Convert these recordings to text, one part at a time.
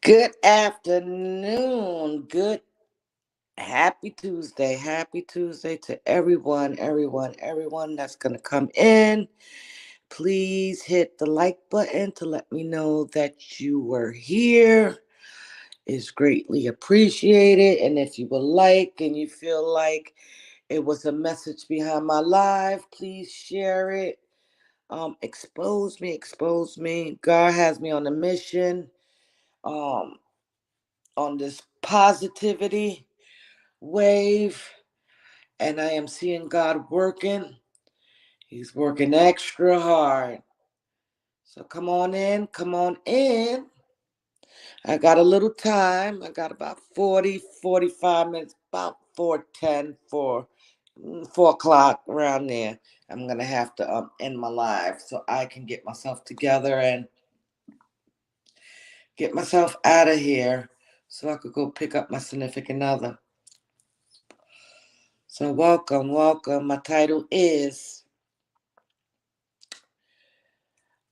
Good afternoon. Good happy Tuesday. Happy Tuesday to everyone that's going to come in. Please hit the like button to let me know that you were here. It's greatly appreciated. And if you would like and you feel like it was a message behind my live, please share it. Expose me. God has me on a mission. Um, on this positivity wave, and I am seeing God working. He's working extra hard. So come on in, come on in. I got a little time. I got about 45 minutes, about 4:10, 4 o'clock around there. I'm gonna have to end my live so I can get myself together and get myself out of here so I could go pick up my significant other. So welcome. My title is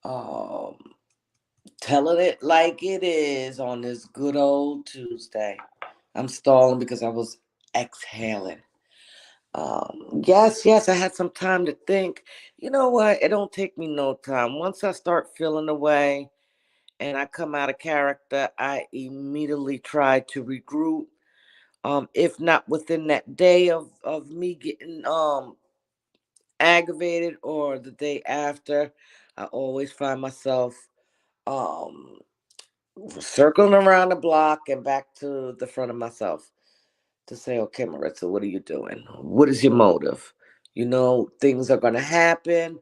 um telling it like it is on this good old Tuesday. I'm stalling because I was exhaling. Yes, I had some time to think. You know what? It don't take me no time. Once I start feeling the way and I come out of character, I immediately try to regroup. If not within that day of me getting aggravated or the day after, I always find myself um circling around the block and back to the front of myself to say, okay, Maritza, what are you doing? What is your motive? You know, things are going to happen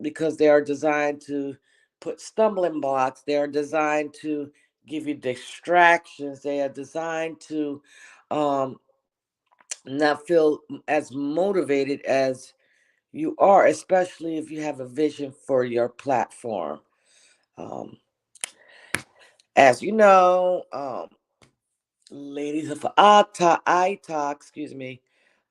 because they are designed to put stumbling blocks. They are designed to give you distractions. They are designed to um, not feel as motivated as you are, especially if you have a vision for your platform. Um, as you know, ladies of I talk, excuse me.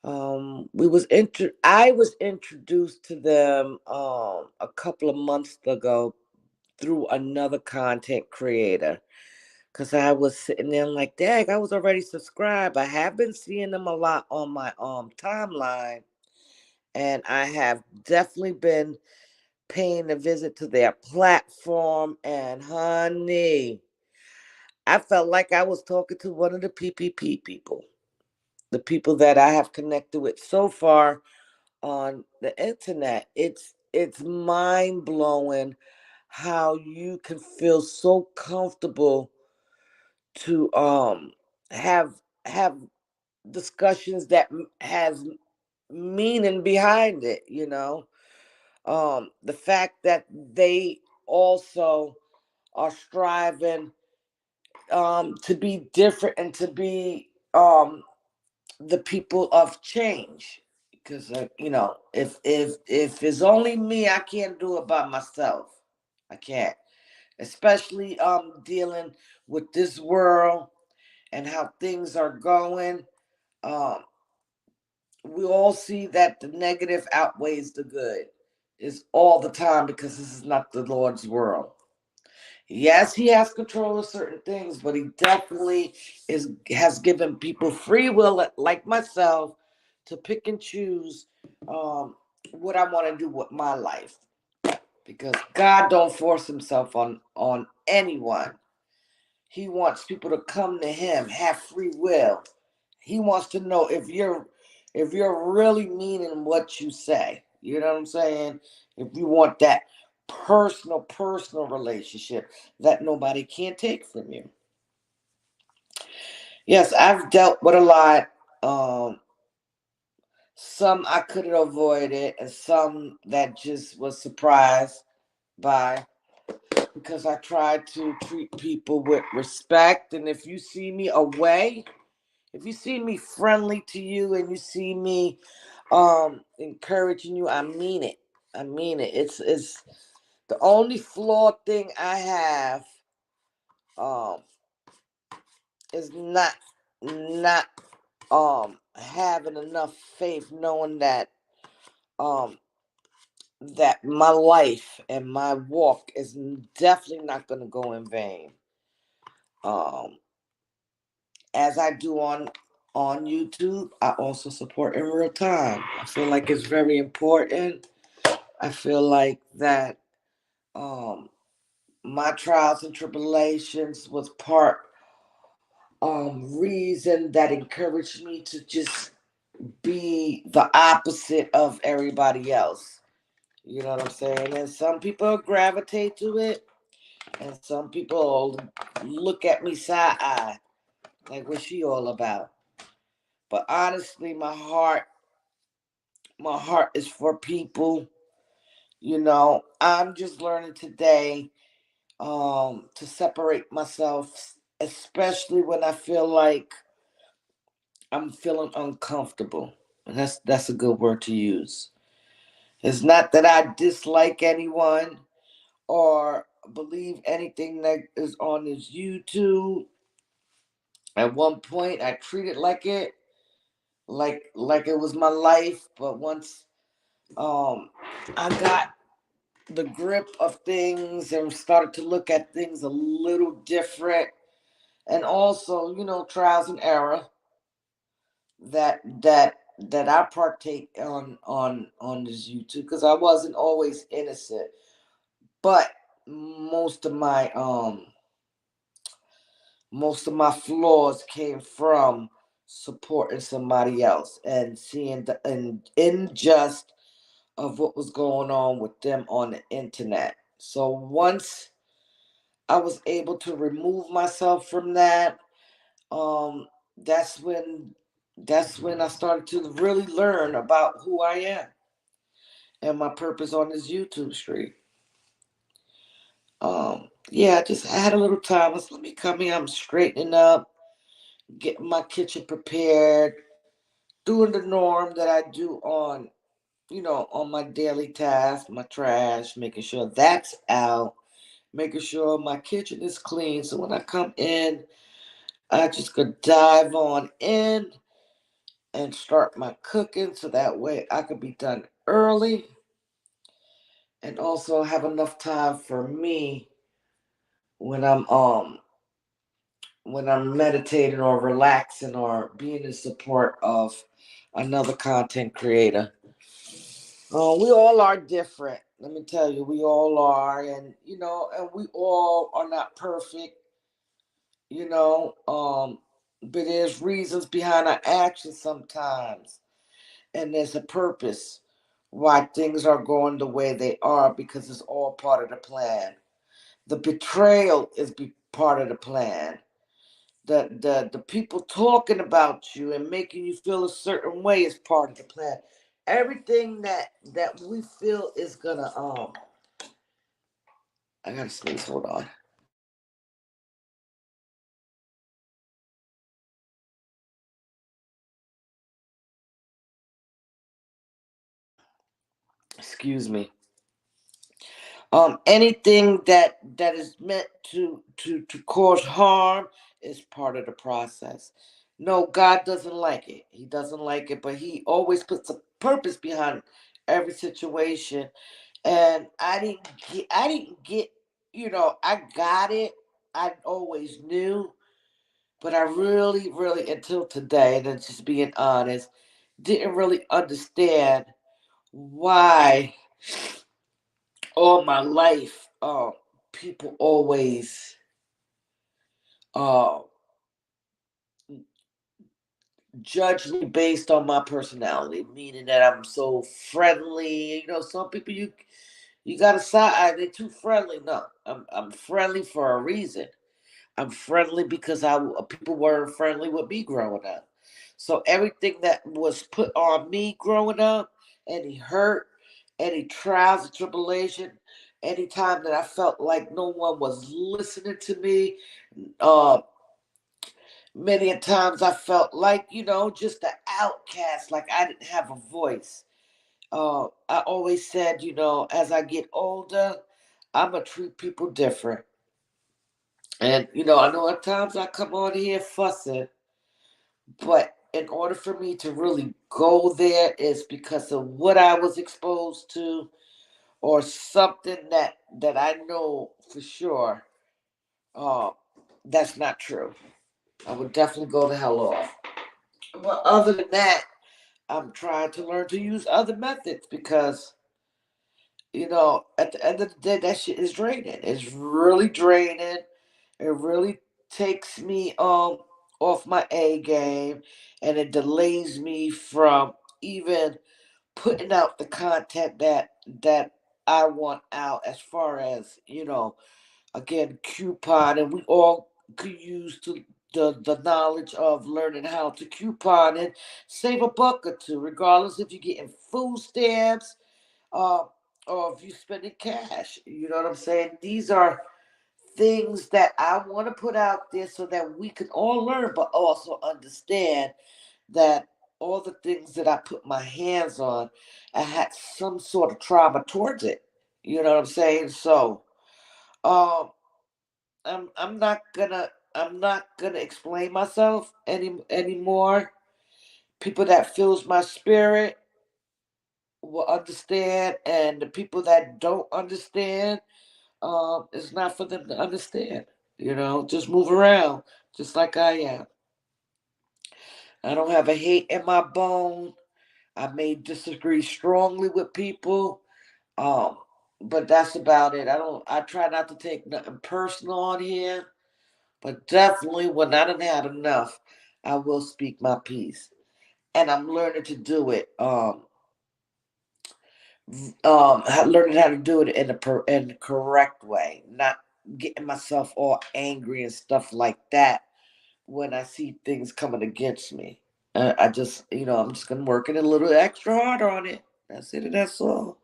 I was introduced to them a couple of months ago through another content creator. Cause I was sitting there like, dang, I was already subscribed. I have been seeing them a lot on my timeline, and I have definitely been paying a visit to their platform. And honey, I felt like I was talking to one of the PPP people, the people that I have connected with so far on the internet. It's mind blowing how you can feel so comfortable to have discussions that has meaning behind it, you know. The fact that they also are striving to be different and to be the people of change, because if it's only me, I can't do it by myself. I can't, especially dealing with this world and how things are going. um we all see that the negative outweighs the good is all the time, because this is not the Lord's world. Yes, he has control of certain things, but he definitely is has given people free will, like myself, to pick and choose what I want to do with my life. Because God don't force himself on anyone. He wants people to come to him, have free will. He wants to know if you're really meaning what you say. You know what I'm saying? If you want that personal relationship that nobody can take from you. Yes, I've dealt with a lot. Some I could have avoided, and some that just was surprised by, because I try to treat people with respect. And if you see me away, if you see me friendly to you and you see me encouraging you, I mean it. I mean it. It's the only flawed thing I have um is not having enough faith, knowing um that my life and my walk is definitely not going to go in vain. Um, as I do on YouTube, I also support in real time. I feel like it's very important. I feel like that um my trials and tribulations was part reason that encouraged me to just be the opposite of everybody else. You know what I'm saying? And some people gravitate to it, and some people look at me side eye, like what's she all about? But honestly, my heart is for people. You know, I'm just learning today to separate myself, especially when I feel like I'm feeling uncomfortable. And that's a good word to use. It's not that I dislike anyone or believe anything that is on this YouTube. At one point I treated like it was my life, but once I got the grip of things and started to look at things a little different, and also, trials and error that I partake on this YouTube, because I wasn't always innocent, but most of my most of my flaws came from supporting somebody else and seeing the injustice of what was going on with them on the internet. So once I was able to remove myself from that, um, that's when I started to really learn about who I am and my purpose on this YouTube street. Yeah, I just had a little time. Let me come here. I'm straightening up, getting my kitchen prepared, doing the norm that I do on my daily tasks, my trash, making sure that's out, making sure my kitchen is clean. So when I come in, I just could dive on in and start my cooking so that way I could be done early and also have enough time for me when I'm meditating or relaxing or being in support of another content creator. We all are different. Let me tell you, we all are, and we all are not perfect. You know, but there's reasons behind our actions sometimes, and there's a purpose why things are going the way they are, because it's all part of the plan. The betrayal is part of the plan. The people talking about you and making you feel a certain way is part of the plan. Everything that we feel is gonna I gotta sneeze, hold on. Excuse me. Anything that is meant to cause harm is part of the process. No, God doesn't like it. He doesn't like it, but he always puts a purpose behind every situation. And I didn't get, I got it. I always knew, but I really, really, until today, and just being honest, didn't really understand why all my life, people always uh, judge me based on my personality, meaning that I'm so friendly. Some people you got a side, they too friendly. No, I'm friendly for a reason. I'm friendly because people weren't friendly with me growing up. So everything that was put on me growing up, any hurt, any trials and tribulation, anytime that I felt like no one was listening to me, uh, many a times I felt like, just an outcast, like I didn't have a voice. I always said, as I get older, I'm going to treat people different. And, I know at times I come on here fussing, but in order for me to really go there is because of what I was exposed to, or something that I know for sure uh, That's not true. I would definitely go the hell off. But other than that, I'm trying to learn to use other methods because, at the end of the day, that shit is draining. It's really draining. It really takes me off my A game, and it delays me from even putting out the content that I want out, as far as, again, coupon, and we all could use the knowledge of learning how to coupon and save a buck or two, regardless if you're getting food stamps, uh, or if you're spending cash. You know what I'm saying? These are things that I want to put out there so that we can all learn, but also understand that all the things that I put my hands on, I had some sort of trauma towards it. You know what I'm saying? So, um, I'm not gonna explain myself anymore. People that feels my spirit will understand, and the people that don't understand, it's not for them to understand. Just move around, just like I am. I don't have a hate in my bone. I may disagree strongly with people, um, but that's about it. I try not to take nothing personal on here, but definitely when I done had enough, I will speak my piece, and I'm learning to do it. Learning how to do it in the correct way, not getting myself all angry and stuff like that when I see things coming against me. I just, I'm just gonna work it a little extra harder on it. That's it, and that's all.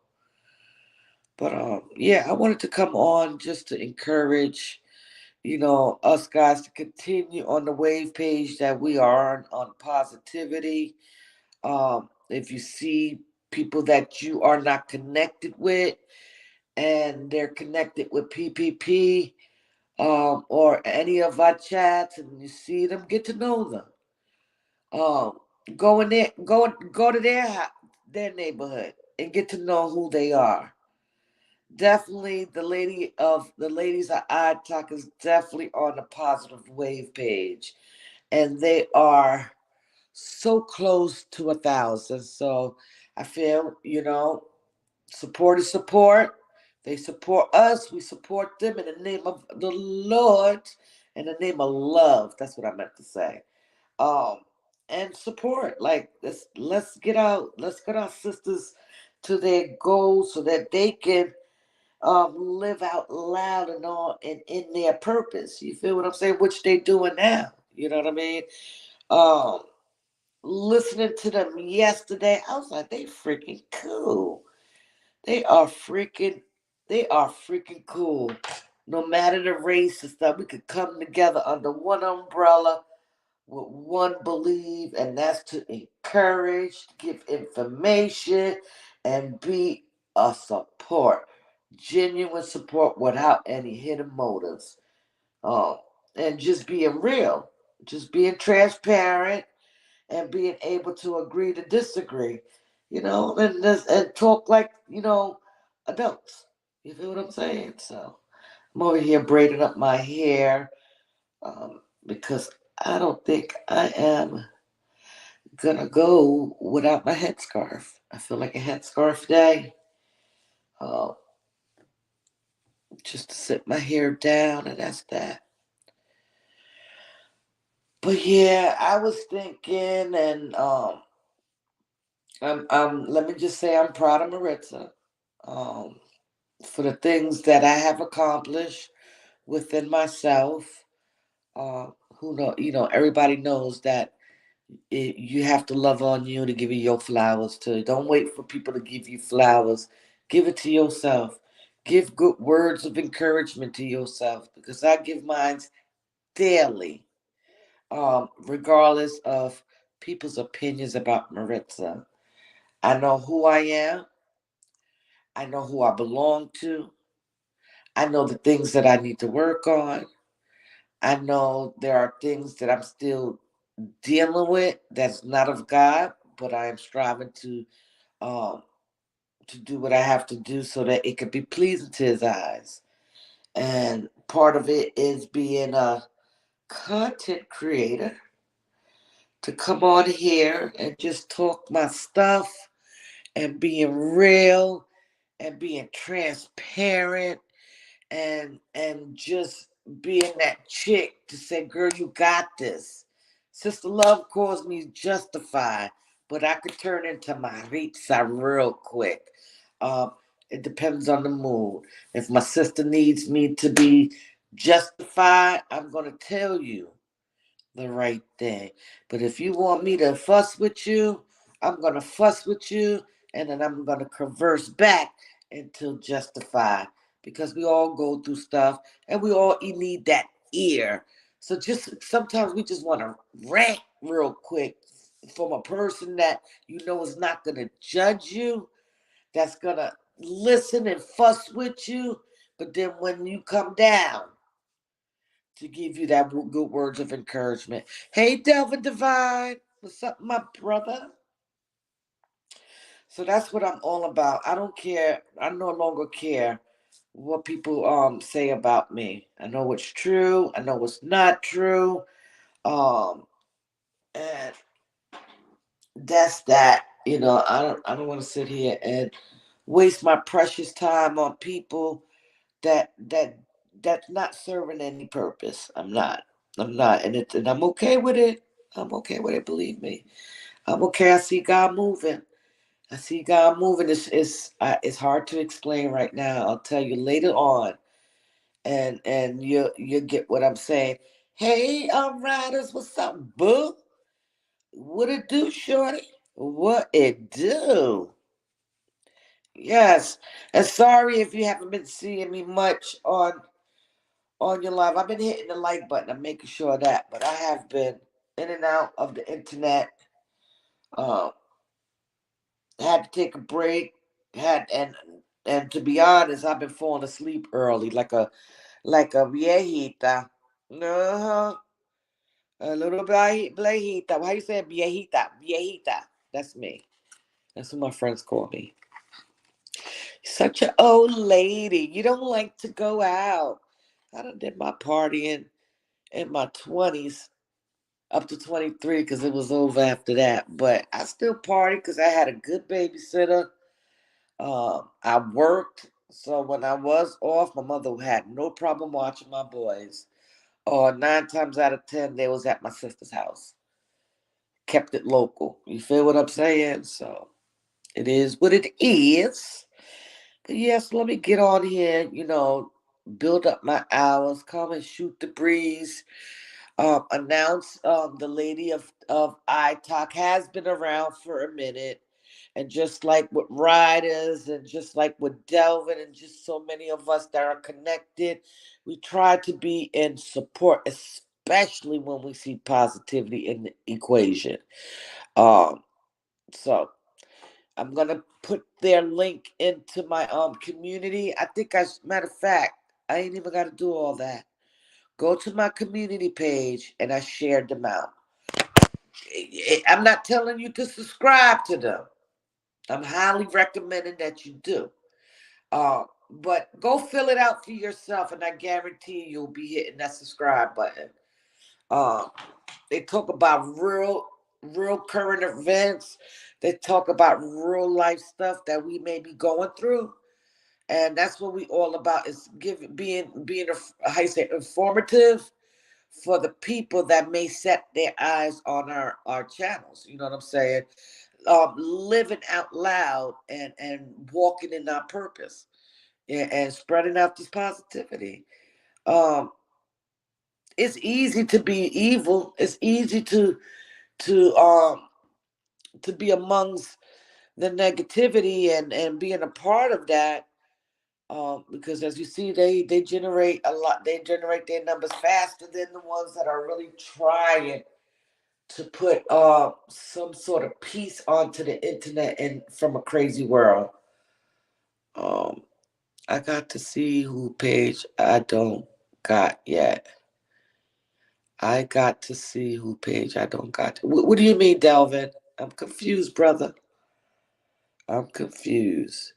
But yeah, I wanted to come on just to encourage, us guys to continue on the wave page that we are on positivity. If you see people that you are not connected with, and they're connected with PPP, or any of our chats, and you see them, get to know them. Um, go to their neighborhood and get to know who they are. Definitely, the ladies of I Talk is definitely on the positive wave page, and they are so close to 1,000. So I feel, support is support. They support us. We support them in the name of the Lord, in the name of love. That's what I meant to say. Um, and support. Like, let's get our sisters to their goals so that they can live out loud and all and in their purpose. You feel what I'm saying? Which they doing now. You know what I mean? Um, Listening to them yesterday, I was like, they freaking cool. They are freaking, they are freaking cool. No matter the race and stuff, we could come together under one umbrella with one belief, and that's to encourage, give information, and be a support. Genuine support without any hidden motives. Um, and just being real, just being transparent, and being able to agree to disagree, and talk like, adults. You feel what I'm saying? So I'm over here braiding up my hair, because I don't think I am gonna go without my headscarf. I feel like a headscarf day, uh, just to sit my hair down, and that's that. But yeah, I was thinking, and let me just say, I'm proud of Maritza, um, for the things that I have accomplished within myself. Who know, everybody knows that you have to love on you to give you your flowers too. Don't wait for people to give you flowers. Give it to yourself. Give good words of encouragement to yourself, because I give mine daily, regardless of people's opinions about Maritza. I know who I am. I know who I belong to. I know the things that I need to work on. I know there are things that I'm still dealing with that's not of God, but I am striving um to do what I have to do so that it can be pleasing to his eyes. And part of it is being content creator to come on here and just talk my stuff and being real and being transparent and just being that chick to say, girl, you got this. Sister Love calls me justified, but I could turn into Maritza real quick. Um, it depends on the mood. If my sister needs me to be justified, I'm gonna tell you the right thing. But if you want me to fuss with you, I'm gonna fuss with you, and then I'm gonna converse back until justified. Because we all go through stuff, and we all need that ear. So just sometimes we just want to rant real quick from a person that you know is not gonna judge you, that's gonna listen and fuss with you. But then when you come down, to give you that good words of encouragement. Hey, Delvin Divine, what's up, my brother? So that's what I'm all about. I don't care. I no longer care what people say about me. I know what's true. I know what's not true. Um, and that's that. You know, I don't want to sit here and waste my precious time on people that that's not serving any purpose. I'm not. I'm not, and I'm okay with it. I'm okay with it. Believe me, I'm okay. I see God moving. I see God moving. It's hard to explain right now. I'll tell you later on, and you get what I'm saying. Hey, riders, what's up, boo? What it do, shorty? What it do? Yes, and sorry if you haven't been seeing me much on your live. I've been hitting the like button. I'm making sure of that, but I have been in and out of the internet. Uh, had to take a break. Had and to be honest, I've been falling asleep early, like a viejita. Uh-huh. A little viejita. How you say viejita? Viejita. That's me. That's what my friends call me. Such an old lady. You don't like to go out. I done did my partying in my 20s up to 23 because it was over after that. But I still party because I had a good babysitter. I worked, so when I was off, my mother had no problem watching my boys. Or 9 times out of 10, they was at my sister's house. Kept it local. You feel what I'm saying? So it is what it is. But yes, let me get on here. Build up my hours. Come and shoot the breeze. Announce the lady of iTalk has been around for a minute. And just like with Riders and just like with Delvin and just so many of us that are connected, we try to be in support, especially when we see positivity in the equation. Um, so I'm gonna put their link into my community. I think matter of fact, I ain't even gotta do all that. Go to my community page and I shared them out. I'm not telling you to subscribe to them. I'm highly recommending that you do. But go fill it out for yourself, and I guarantee you'll be hitting that subscribe button. Um, they talk about real current events. They talk about real life stuff that we may be going through, and that's what we all about is being how you say informative for the people that may set their eyes on our channels. You know what I'm saying? Living out loud and walking in our purpose and spreading out this positivity. Um, it's easy to be evil. It's easy to um to be amongst the negativity and being a part of that. Because as you see, they generate a lot. They generate their numbers faster than the ones that are really trying to put some sort of peace onto the internet and from a crazy world. Um, I got to see who page I don't got yet. I got to see who page I don't got. What do you mean, Delvin? I'm confused, brother. I'm confused.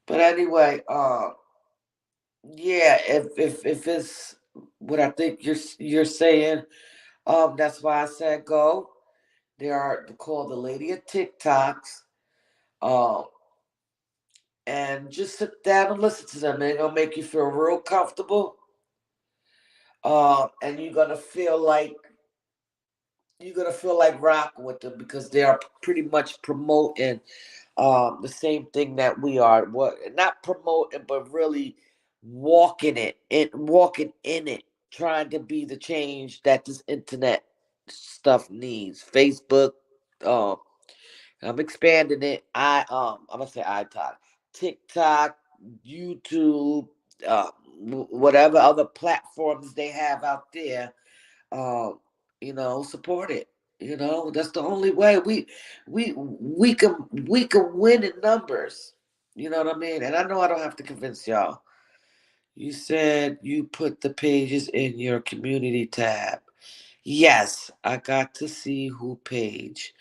But anyway, yeah, if it's what I think you're saying. That's why I said go. They are called the Lady of TikToks. Um, and just sit down and listen to them. They're gonna make you feel real comfortable. And you're gonna feel like rocking with them because they are pretty much promoting the same thing that we are. What not promoting, but really walking in it, trying to be the change that this internet stuff needs. Facebook, um, I'm expanding it. I'm gonna say iTalk, TikTok, YouTube, whatever other platforms they have out there. Um, support it. That's the only way we can win in numbers. You know what I mean? And I know I don't have to convince y'all. You said you put the pages in your community tab. Yes, I got to see who page.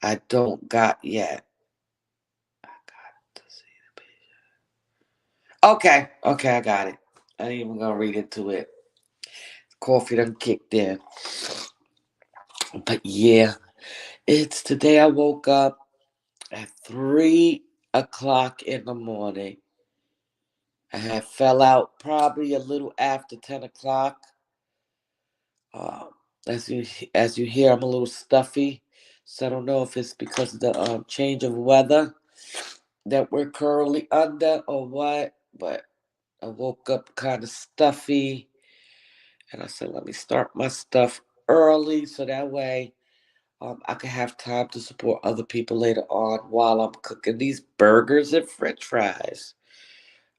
I don't got yet. I got to see the page. Okay, I got it. I ain't even gonna read into it. Coffee done kicked in. But yeah, it's today I woke up at 3 o'clock in the morning. I had fell out probably a little after 10 o'clock. Um, as you hear, I'm a little stuffy, so I don't know if it's because of the change of weather that we're currently under or what. But I woke up kind of stuffy, and I said, let me start my stuff early so that way I can have time to support other people later on while I'm cooking these burgers and French fries.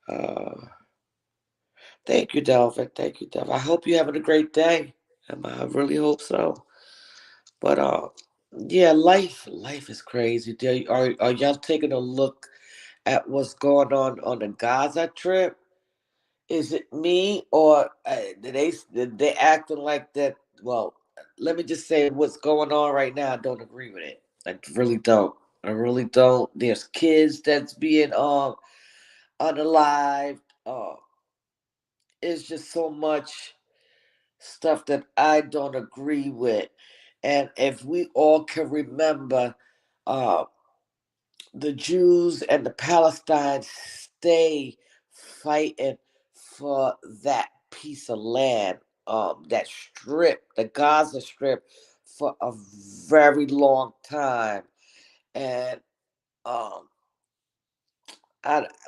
Uh, Thank you, Delvin. Thank you, Delvin. I hope you're having a great day. I really hope so. But yeah, life is crazy. Are y'all taking a look at what's going on the Gaza trip? Is it me or they acting like that? Well, let me just say what's going on right now. I don't agree with it. I really don't. I really don't. There's kids that's being unalived. It's just so much stuff that I don't agree with. And if we all can remember, uh, the Jews and the Palestinians stay fighting for that piece of land, that strip, the Gaza Strip, for a very long time. And um,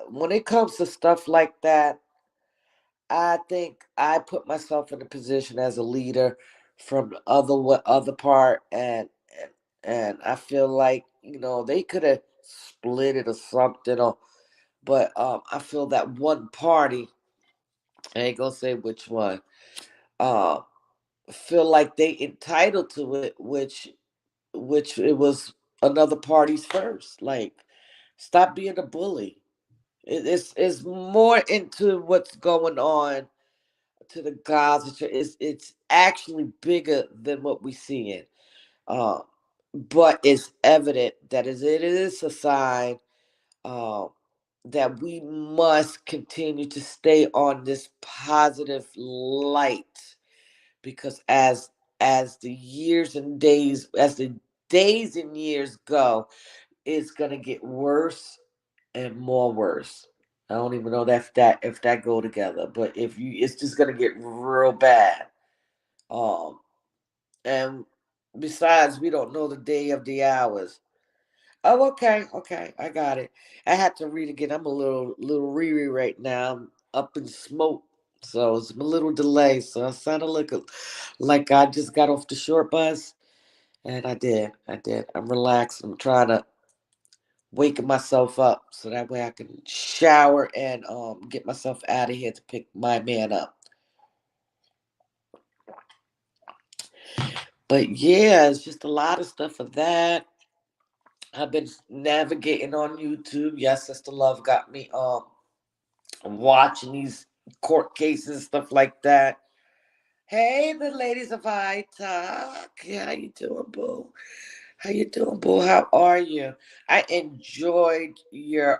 when it comes to stuff like that, I think I put myself in a position as a leader from the other part, and I feel like they could have split it or something, but I feel that one party, I ain't gonna say which one, uh, feel like they entitled to it, which it was another party's first. Like, stop being a bully. It's more into what's going on to the Gaza Strip. It's actually bigger than what we see in. Uh, but it's evident that it is a sign uh, that we must continue to stay on this positive light because as the days and years go, it's gonna get worse and more worse. I don't even know if that go together, but it's just gonna get real bad. Um, and besides, we don't know the day of the hours. Oh, okay, I got it. I had to read again. I'm a little Riri right now. I'm up in smoke, so it's a little delay. So I sounded like I just got off the short bus, and I did. I'm relaxed. I'm trying to waking myself up so that way I can shower and get myself out of here to pick my man up. But yeah, it's just a lot of stuff for that. I've been navigating on YouTube. Yes, Sister Love got me watching these court cases and stuff like that. Hey, the ladies of I Talk. How you doing, boo? How you doing, boo? How are you? I enjoyed your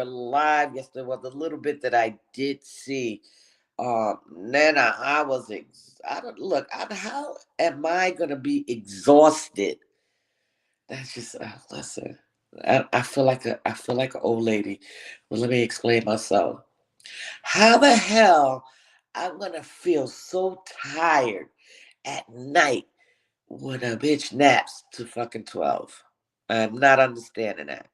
live yesterday. Was a little bit that I did see. Nana, I was I don't look. How am I gonna be exhausted? That's just listen. I feel like I feel like an old lady. Well, let me explain myself. How the hell I'm gonna feel so tired at night when a bitch naps to fucking 12? I'm not understanding that.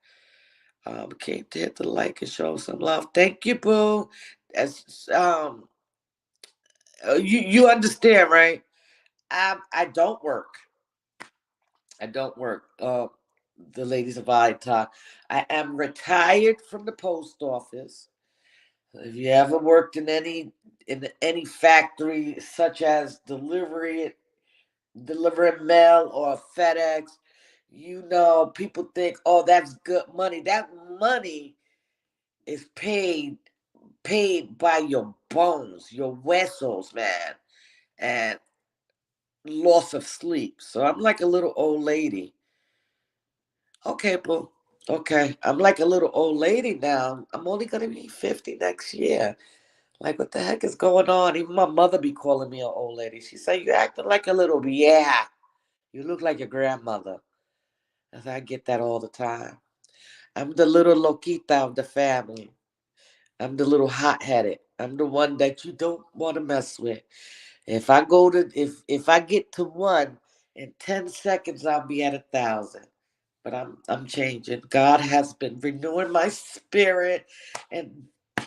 Came to hit the like and show some love. Thank you, boo. As you understand, right? I don't work. I don't work. The ladies of I talk. I am retired from the post office. If you ever worked in any factory such as delivering mail or FedEx, you know people think, oh, that's good money. That money is paid by your bones, your vessels, man, and loss of sleep. So I'm like a little old lady. Okay, boo. Okay, I'm like a little old lady now. I'm only gonna be 50 next year. Like, what the heck is going on? Even my mother be calling me an old lady. She say, you acting like a little, yeah. You look like your grandmother. I say, I get that all the time. I'm the little loquita of the family. I'm the little hot-headed. I'm the one that you don't want to mess with. If I get to one in 10 seconds, I'll be at 1,000. But I'm changing. God has been renewing my spirit and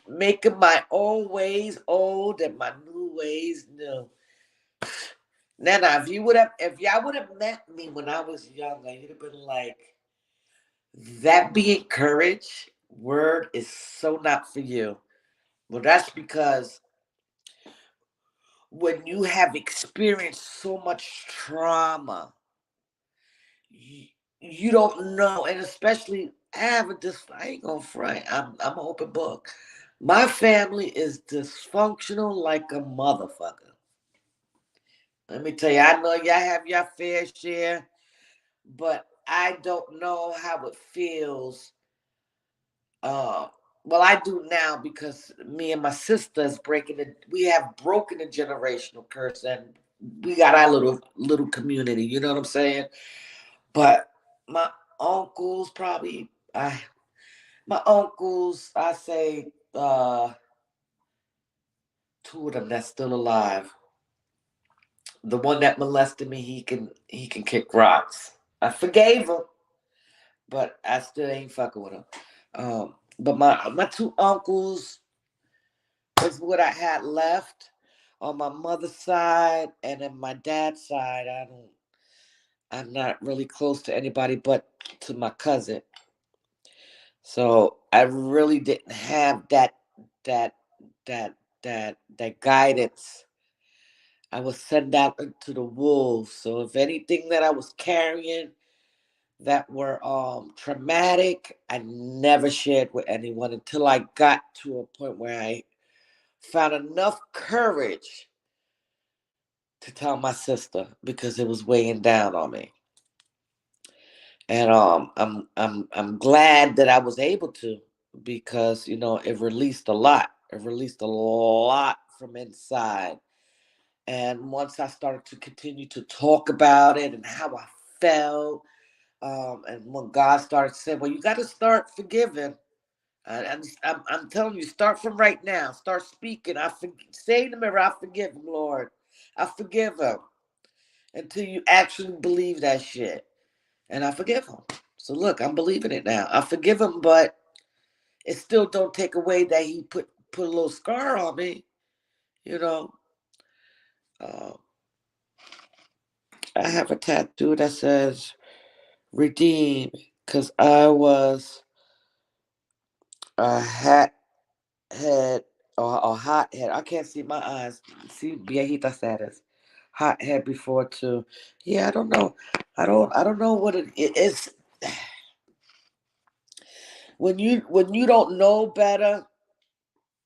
making my old ways old and my new ways new. Nana, if y'all would have met me when I was younger, you'd have been like, that being courage word is so not for you. Well, that's because when you have experienced so much trauma, you, you don't know, and especially I ain't gonna front. I'm an open book. My family is dysfunctional like a motherfucker. Let me tell you, I know y'all have your fair share, but I don't know how it feels. Uh, well, I do now because me and my sisters we have broken the generational curse, and we got our little community. You know what I'm saying? But my uncles probably, my uncles, I say, two of them that's still alive. The one that molested me, he can kick rocks. I forgave him, but I still ain't fucking with him. But my two uncles is what I had left on my mother's side, and then my dad's side. I'm not really close to anybody but to my cousin. So I really didn't have that that that guidance. I was sent out into the wolves. So if anything that I was carrying that were traumatic, I never shared with anyone until I got to a point where I found enough courage to tell my sister because it was weighing down on me. And I'm glad that I was able to, because it released a lot. It released a lot from inside. And once I started to continue to talk about it and how I felt, and when God started saying, "Well, you got to start forgiving," I'm telling you, start from right now. Start speaking. Say in the mirror, "I forgive him, Lord. I forgive him," until you actually believe that shit. And I forgive him. So look, I'm believing it now. I forgive him, but it still don't take away that he put a little scar on me. You know, uh, I have a tattoo that says "redeem" because I was a hat head or a hot head. I can't see my eyes. See, viejita status. Hot head before too. Yeah, I don't know. I don't know what it is. When you don't know better,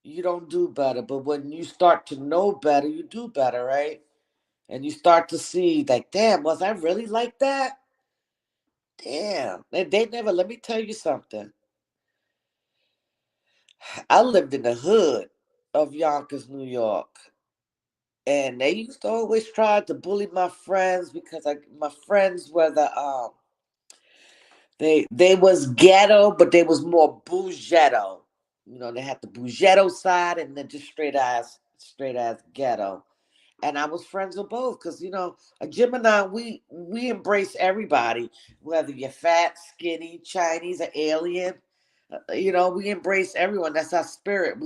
you don't do better. But when you start to know better, you do better, right? And you start to see, like, damn, was I really like that? Damn. They never, let me tell you something. I lived in the hood. of Yonkers, New York. And they used to always try to bully my friends because my friends were they was ghetto, but they was more bougetto. You know, they had the bougetto side and then just straight ass ghetto. And I was friends with both because a Gemini, we embrace everybody, whether you're fat, skinny, Chinese, or alien. We embrace everyone. That's our spirit.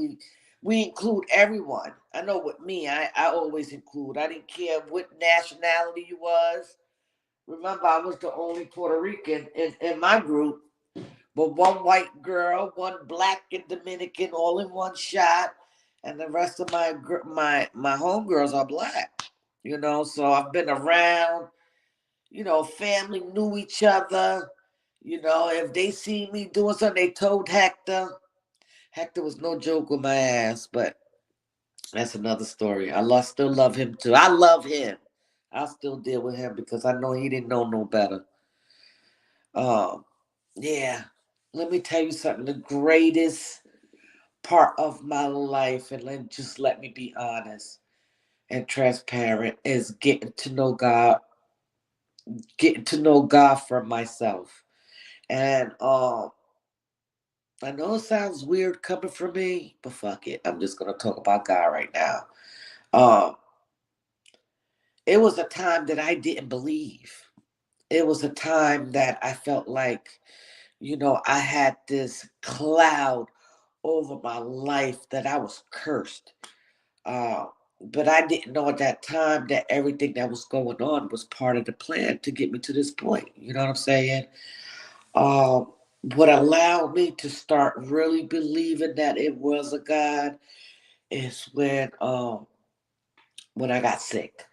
We include everyone. I know with me, I always include. I didn't care what nationality you was. Remember, I was the only Puerto Rican in my group, but one white girl, one black and Dominican, all in one shot, and the rest of my homegirls are black. So I've been around. Family knew each other. If they see me doing something, they told Hector. Hector was no joke with my ass, but that's another story. Still love him too. I love him. I'll still deal with him because I know he didn't know no better. Um, yeah. Let me tell you something. The greatest part of my life, and let me be honest and transparent, is getting to know God for myself. And I know it sounds weird coming from me, but fuck it. I'm just gonna talk about God right now. Um, it was a time that I didn't believe. It was a time that I felt like, I had this cloud over my life that I was cursed. Uh, but I didn't know at that time that everything that was going on was part of the plan to get me to this point. You know what I'm saying? Um, what allowed me to start really believing that it was a God is when I got sick.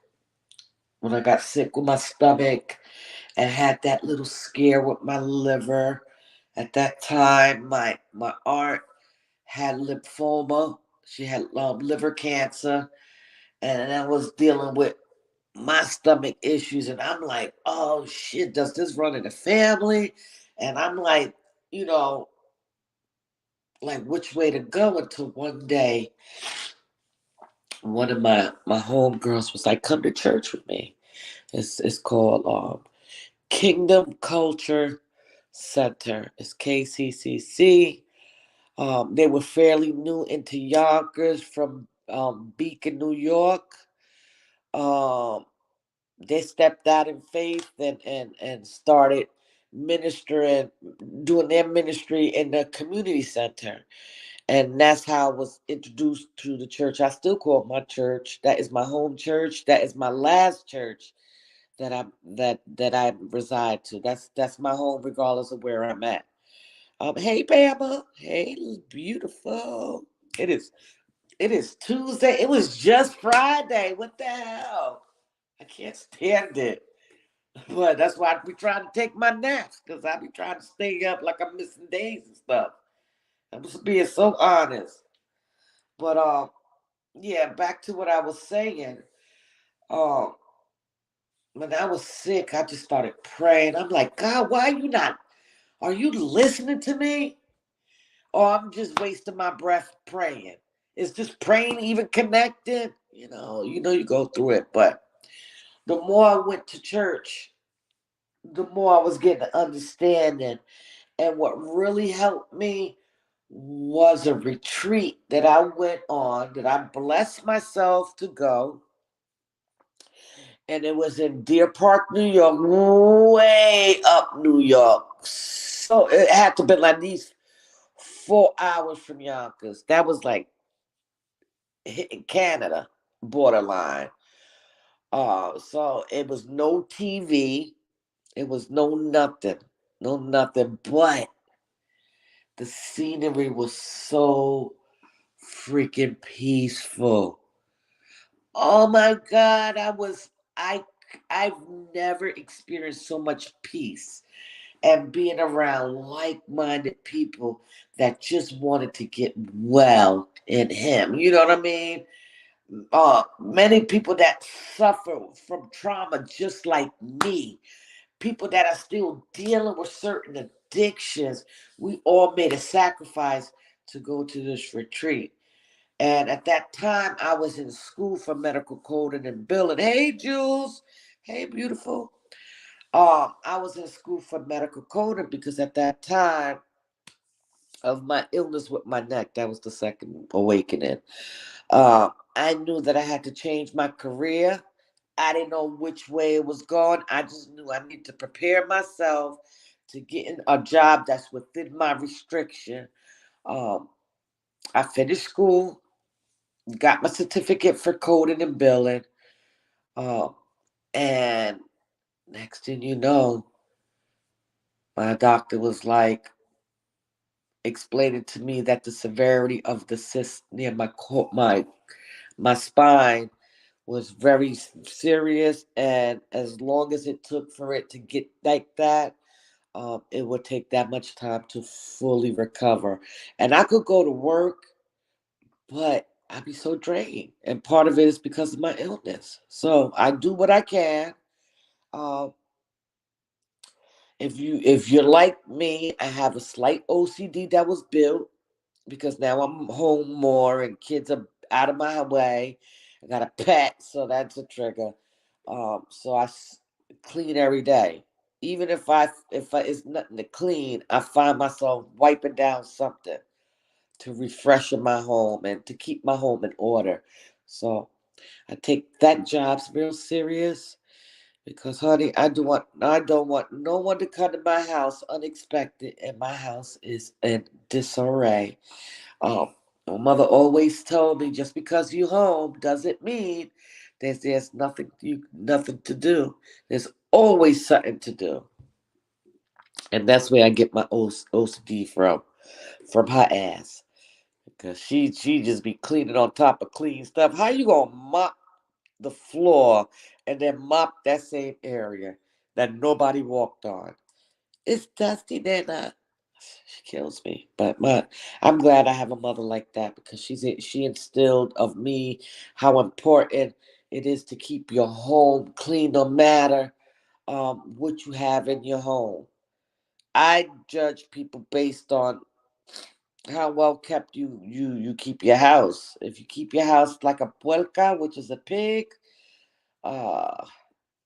When I got sick with my stomach and had that little scare with my liver. At that time, my aunt had lymphoma. She had liver cancer, and I was dealing with my stomach issues. And I'm like, oh shit, does this run in the family? And I'm like, you know, like which way to go until one day one of my homegirls was like, come to church with me. It's called Kingdom Culture Center. It's KCCC. They were fairly new into Yonkers from Beacon, New York. Um, they stepped out in faith and started ministering, doing their ministry in the community center. And that's how I was introduced to the church. I still call it my church. That is my home church. That is my last church that I reside to. That's my home regardless of where I'm at. Hey Bama. Hey beautiful. It is it is Tuesday. It was just Friday. What the hell? I can't stand it. But that's why I be trying to take my naps, because I be trying to stay up like I'm missing days and stuff. I'm just being so honest. But yeah, back to what I was saying. Um, when I was sick, I just started praying. I'm like, God, why are you not? Are you listening to me? Or I'm just wasting my breath praying? Is this praying even connected? You go through it. But the more I went to church, the more I was getting an understanding. And what really helped me was a retreat that I went on, that I blessed myself to go. And it was in Deer Park, New York, way up New York. So it had to be like at least 4 hours from Yonkers. That was like hitting Canada borderline. So it was no TV. It was no nothing. But the scenery was so freaking peaceful. Oh my God, I've never experienced so much peace and being around like-minded people that just wanted to get well in him. You know what I mean? Many people that suffer from trauma just like me, people that are still dealing with certain addictions, we all made a sacrifice to go to this retreat. And at that time, I was in school for medical coding and billing. Hey, Jules. Hey, beautiful. I was in school for medical coding because at that time of my illness with my neck, that was the second awakening. I knew that I had to change my career. I didn't know which way it was going. I just knew I needed to prepare myself to get in a job that's within my restriction. Um, I finished school, got my certificate for coding and billing, um, and next thing you know, my doctor was like explaining to me that the severity of the cyst near my spine was very serious, and as long as it took for it to get like that, it would take that much time to fully recover. And I could go to work, but I'd be so drained, and part of it is because of my illness. So I do what I can. Um, if you're like me, I have a slight OCD that was built because now I'm home more and kids are out of my way. I got a pet, so that's a trigger. So clean every day. Even if I it's nothing to clean, I find myself wiping down something to refresh my home and to keep my home in order. So I take that job real serious because, honey, I don't want no one to come to my house unexpected, and my house is in disarray. Um, my mother always told me, just because you home doesn't mean there's nothing to do. There's always something to do, and that's where I get my OCD from her ass, because she just be cleaning on top of clean stuff. How you gonna mop the floor and then mop that same area that nobody walked on? It's dusty, then she kills me. But I'm glad I have a mother like that, because she instilled of me how important it is to keep your home clean, no matter what you have in your home. I judge people based on how well kept you keep your house. If you keep your house like a puerca, which is a pig, uh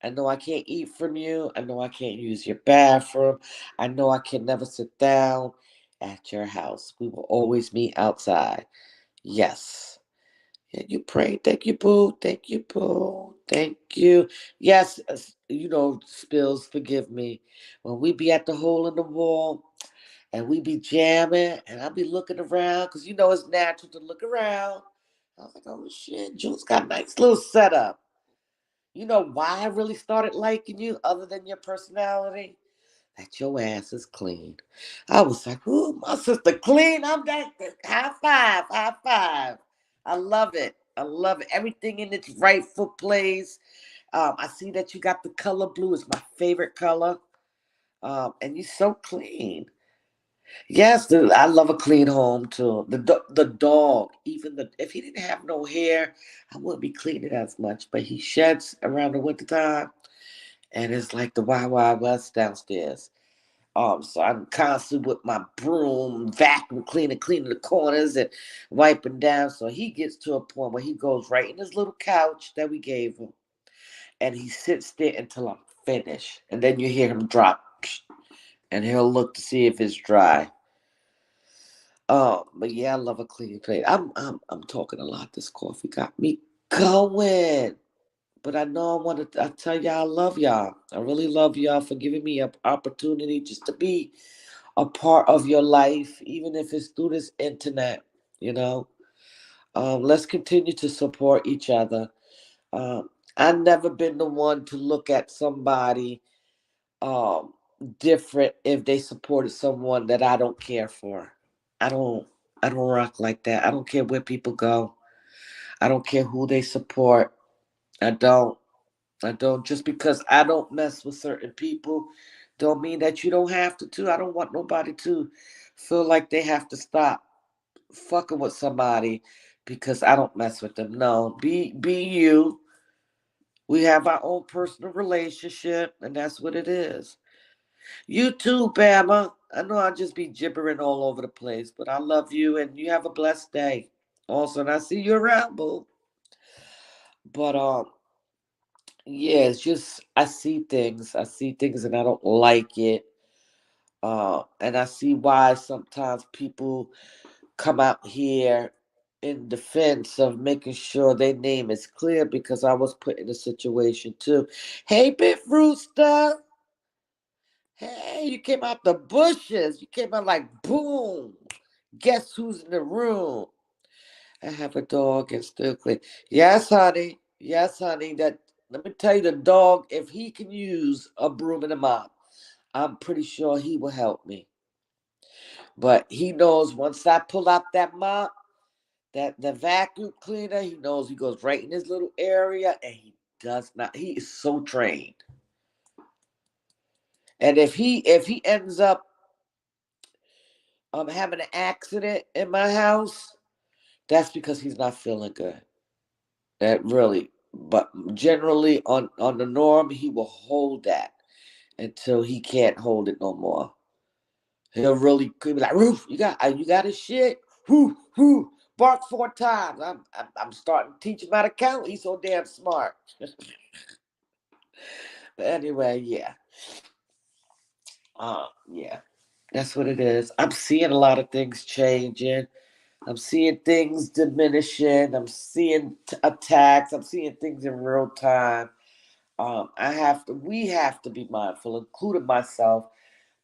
I know I can't eat from you. I know I can't use your bathroom. I know I can never sit down at your house. We will always meet outside. Yes. Yeah, you pray. Thank you, boo. Thank you, boo. Thank you. Yes, Spills, forgive me. When we be at the hole in the wall and we be jamming and I be looking around, because it's natural to look around. I was like, oh shit, Jules got a nice little setup. You know why I really started liking you, other than your personality? That your ass is clean. I was like, ooh, my sister clean. I'm that. High five, high five. I love it. I love it. Everything in its rightful place. I see that you got the color blue. It's my favorite color. And you're so clean. Yes, dude, I love a clean home too. The dog, even if he didn't have no hair, I wouldn't be cleaning as much. But he sheds around the wintertime, and it's like the Wild Wild West downstairs. So I'm constantly with my broom, vacuum cleaning the corners and wiping down. So he gets to a point where he goes right in his little couch that we gave him, and he sits there until I'm finished. And then you hear him drop, and he'll look to see if it's dry. But yeah, I love a clean plate. I'm talking a lot. This coffee got me going. But I know I tell y'all I love y'all. I really love y'all for giving me an opportunity just to be a part of your life, even if it's through this internet, you know. Let's continue to support each other. Um, I've never been the one to look at somebody um different if they supported someone that I don't care for. I don't I don't rock like that. I don't care where people go. I don't care who they support. I don't. I don't. Just because I don't mess with certain people don't mean that you don't have to too. I don't want nobody to feel like they have to stop fucking with somebody because I don't mess with them. No. Be you. We have our own personal relationship, and that's what it is. You too, Bama. I know I'll just be gibbering all over the place, but I love you and you have a blessed day. Also, and I see you around, boo. But yeah, it's just I see things. I see things, and I don't like it. And I see why sometimes people come out here in defense of making sure their name is clear because I was put in a situation too. Hey, Big Rooster. Hey, you came out the bushes. You came out like boom. Guess who's in the room? I have a dog and still clean. Yes, honey. Yes, honey. That let me tell you, the dog, if he can use a broom and a mop, I'm pretty sure he will help me. But he knows once I pull out that mop, that the vacuum cleaner, he knows he goes right in his little area and he does not. He is so trained. And if he ends up having an accident in my house, that's because he's not feeling good. That really, but generally on the norm, he will hold that until he can't hold it no more. He'll really could be like, "Roof, you got his shit. Whoo, whoo, bark 4 times." I'm starting to teach him how to count. He's so damn smart. But anyway, yeah, yeah, that's what it is. I'm seeing a lot of things changing. I'm seeing things diminishing. I'm seeing attacks. I'm seeing things in real time. We have to be mindful, including myself,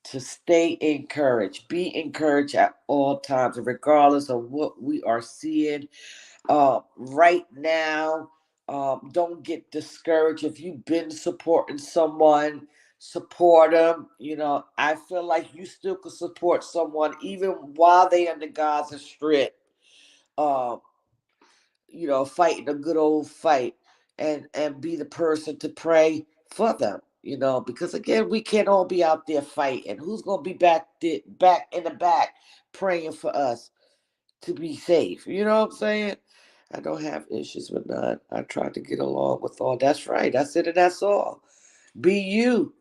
to stay encouraged. Be encouraged at all times, regardless of what we are seeing right now. Don't get discouraged. If you've been supporting someone, support them. I feel like you still could support someone even while they under Gaza Strip. Um, fighting a good old fight, and be the person to pray for them. Because again, we can't all be out there fighting. Who's gonna be back in the back praying for us to be safe? You know what I'm saying? I don't have issues with none. I try to get along with all. That's right. That's it, and that's all. Be you,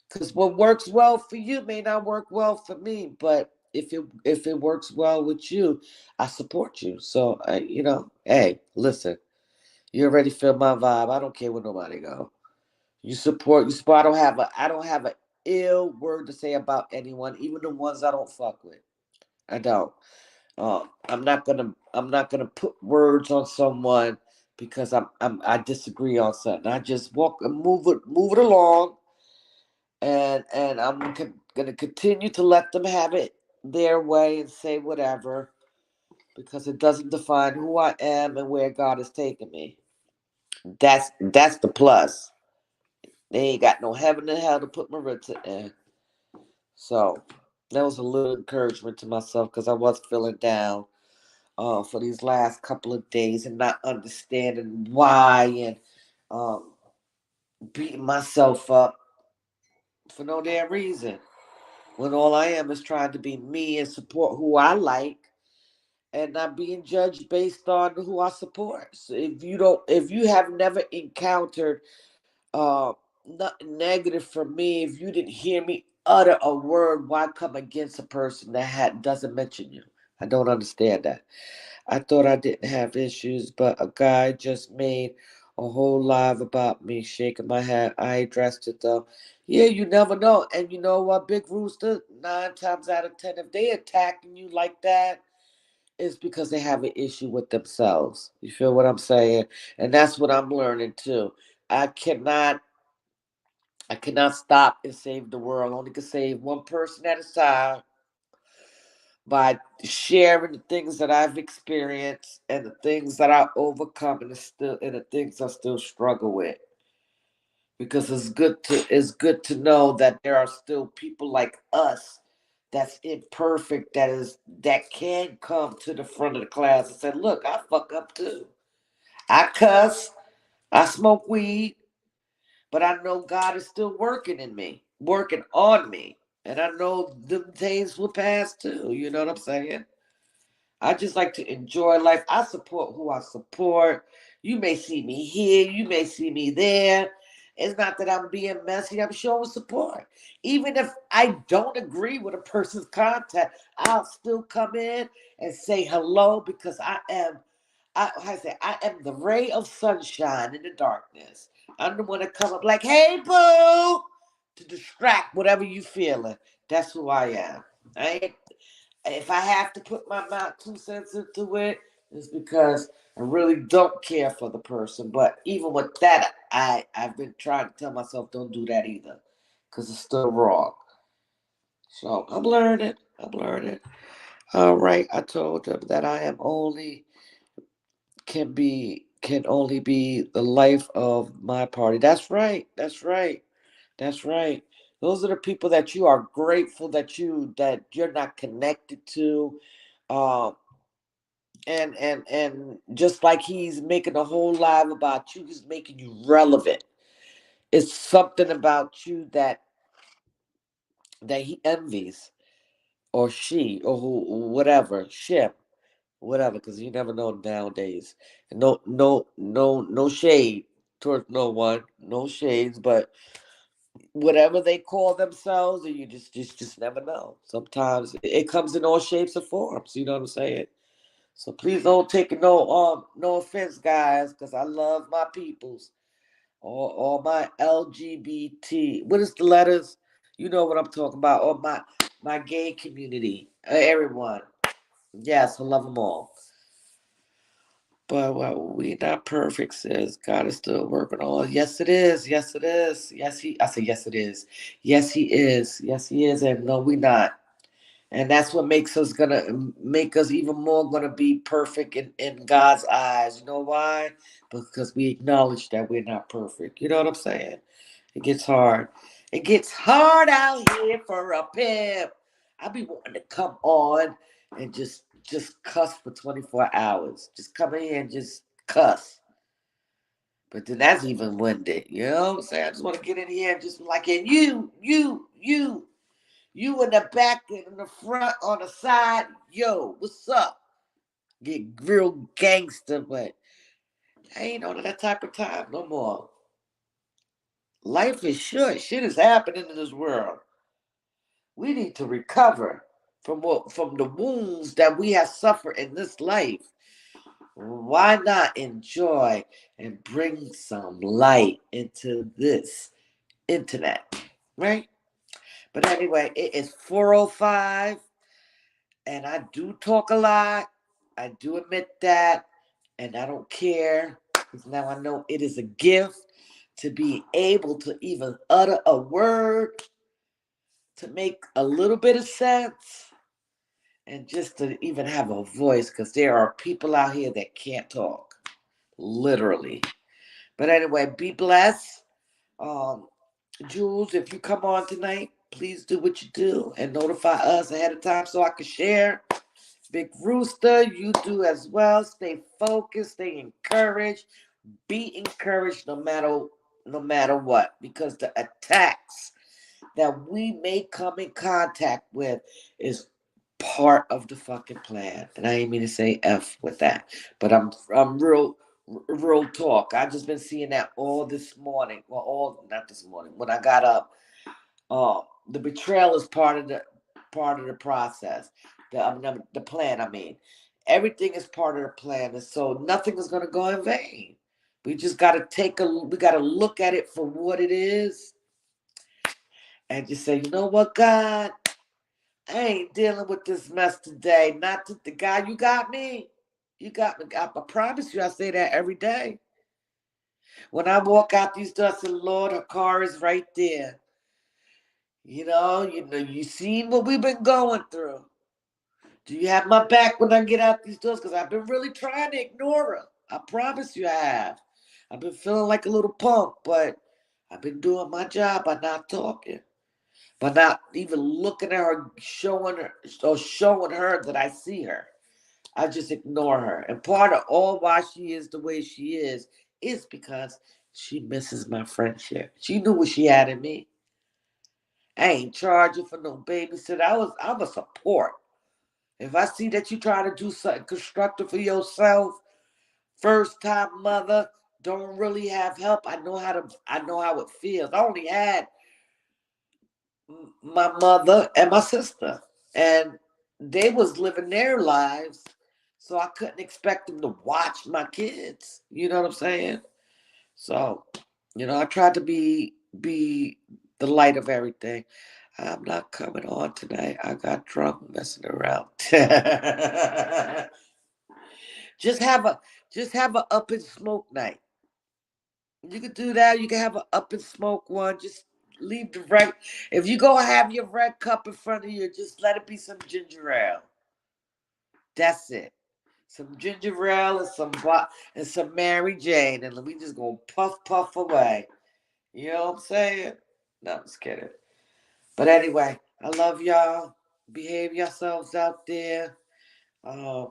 because what works well for you may not work well for me. But if it works well with you, I support you. So hey, listen. You already feel my vibe. I don't care where nobody go. You support. I don't have a ill word to say about anyone, even the ones I don't fuck with. I don't. I'm not gonna put words on someone because I disagree on something. I just walk and move it along, and I'm gonna continue to let them have it their way and say whatever because it doesn't define who I am and where God has taken me. That's the plus. They ain't got no heaven and hell to put my roots in. So that was a little encouragement to myself because I was feeling down for these last couple of days and not understanding why, and um, beating myself up for no damn reason. When all I am is trying to be me and support who I like and not being judged based on who I support. So if you have never encountered uh, nothing negative from me, if you didn't hear me utter a word, why come against a person that doesn't mention you? I don't understand that. I thought I didn't have issues, but a guy just made a whole live about me, shaking my head. I addressed it though. Yeah, you never know. And you know what, Big Rooster? 9 times out of 10, if they attacking you like that, it's because they have an issue with themselves. You feel what I'm saying? And that's what I'm learning too. I cannot I cannot stop and save the world. I only can save one person at a time by sharing the things that I've experienced and the things that I overcome and the things I still struggle with. Because it's good to know that there are still people like us that's imperfect, that can come to the front of the class and say, look, I fuck up too. I cuss, I smoke weed, but I know God is still working in me, working on me. And I know them days will pass too. You know what I'm saying? I just like to enjoy life. I support who I support. You may see me here, you may see me there. It's not that I'm being messy, I'm showing support. Even if I don't agree with a person's contact, I'll still come in and say hello because I am I say, I am the ray of sunshine in the darkness. I'm the one that come up like, hey, boo, to distract whatever you feeling. That's who I am. I ain't, if I have to put my mouth 2 cents into it, it's because I really don't care for the person. But even with that, I've been trying to tell myself don't do that either, because it's still wrong. So I'm learning. I'm learning. All right, I told them that I am only can only be the life of my party. That's right. That's right. That's right. Those are the people that you are grateful that you're not connected to. Um and just like he's making a whole live about you, he's making you relevant. It's something about you that he envies, or she, or who, whatever, ship, whatever, because you never know nowadays. And no shade towards no one, no shades, but whatever they call themselves, and you just never know. Sometimes it comes in all shapes and forms. You know what I'm saying? So please don't take it no offense, guys, because I love my peoples, or my LGBT. What is the letters? You know what I'm talking about? Or my gay community, everyone. Yes, I love them all. But well, we not perfect, sis. God is still working on. Yes, it is. Yes, it is. Yes, he. I say yes, it is. Yes, he is. Yes, he is. And no, we not. And that's what makes us gonna make us even more gonna be perfect in God's eyes. You know why? Because we acknowledge that we're not perfect. You know what I'm saying? It gets hard. It gets hard out here for a pimp. I be wanting to come on and just cuss for 24 hours. Just come in here and just cuss. But then that's even winded. You know what I'm saying? I just want to get in here and just be like, and you in the back and in the front, on the side, yo, what's up? Get real gangster, but I ain't on that type of time no more. Life is short. Shit is happening in this world. We need to recover from the wounds that we have suffered in this life. Why not enjoy and bring some light into this internet, right? But anyway, it is 4:05, and I do talk a lot. I do admit that, and I don't care, because now I know it is a gift to be able to even utter a word to make a little bit of sense, and just to even have a voice, because there are people out here that can't talk, literally. But anyway, be blessed. Um, Jules, if you come on tonight, please do what you do and notify us ahead of time so I can share. Big Rooster, you do as well. Stay focused, stay encouraged, be encouraged no matter what, because the attacks that we may come in contact with is part of the fucking plan. And I ain't mean to say F with that, but I'm real talk. I just been seeing that all this morning. Well, all not this morning. When I got up, the betrayal is part of the process. The plan. I mean, everything is part of the plan, and so nothing is gonna go in vain. We just gotta we gotta look at it for what it is, and just say, you know what, God, I ain't dealing with this mess today. Not the guy. You got me. You got me. I promise you, I say that every day. When I walk out these doors, I say, Lord, her car is right there. You seen what we've been going through. Do you have my back when I get out these doors? Because I've been really trying to ignore her. I promise you I have. I've been feeling like a little punk, but I've been doing my job by not talking, by not even looking at her, showing her that I see her. I just ignore her. And part of all why she is the way she is because she misses my friendship. She knew what she had in me. I ain't charging for no babysitter. I'm a support. If I see that you try to do something constructive for yourself, first time mother, don't really have help. I know how it feels. I only had my mother and my sister, and they was living their lives. So I couldn't expect them to watch my kids. You know what I'm saying? So, I tried to be the light of everything. I'm not coming on tonight. I got drunk messing around. just have a just have a up and smoke night. You could do that. You can have an up and smoke one. Just leave the red. If you go have your red cup in front of you, just let it be some ginger ale. That's it. Some ginger ale and some Mary Jane, and we just gonna puff away. You know what I'm saying? No, I'm just kidding. But anyway, I love y'all. Behave yourselves out there. Uh,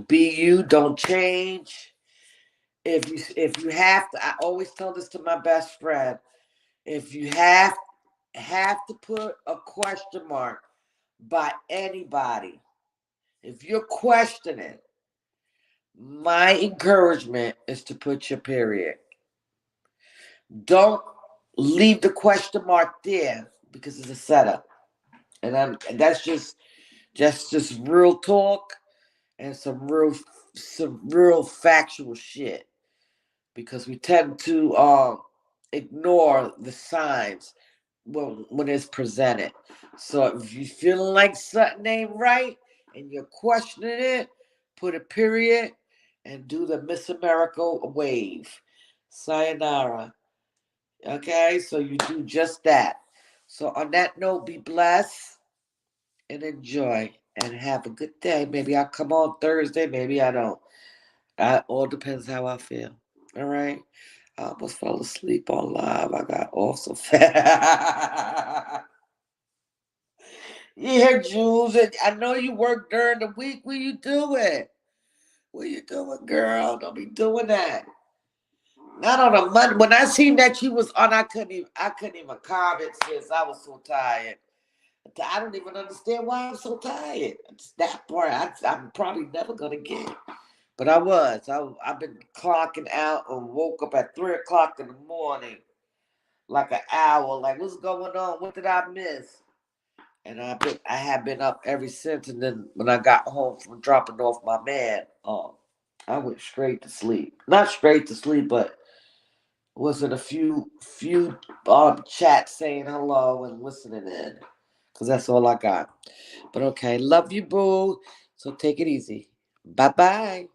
be you. Don't change. If you have to, I always tell this to my best friend. If you have to put a question mark by anybody, if you're questioning, my encouragement is to put your period. Don't leave the question mark there because it's a setup. And that's just real talk and some real factual shit. Because we tend to ignore the signs when it's presented. So if you feeling like something ain't right and you're questioning it, put a period and do the Miss America wave. Sayonara. Okay, so you do just that. So on that note, be blessed and enjoy and have a good day. Maybe I'll come on Thursday, maybe I don't. It all depends how I feel. All right. I almost fell asleep on live. I got also fat. Yeah, Jules. I know you work during the week. What you doing? What you doing, girl? Don't be doing that. Not on a Monday. When I seen that you was on, I couldn't even comment since I was so tired. I don't even understand why I'm so tired. It's that part I'm probably never gonna get. But I was. I've been clocking out and woke up at 3 o'clock in the morning, like an owl. Like, what's going on? What did I miss? And I have been up ever since. And then when I got home from dropping off my man, I went straight to sleep. Not straight to sleep, but was it a few chats saying hello and listening in, because that's all I got. But okay, love you, boo. So take it easy. Bye bye.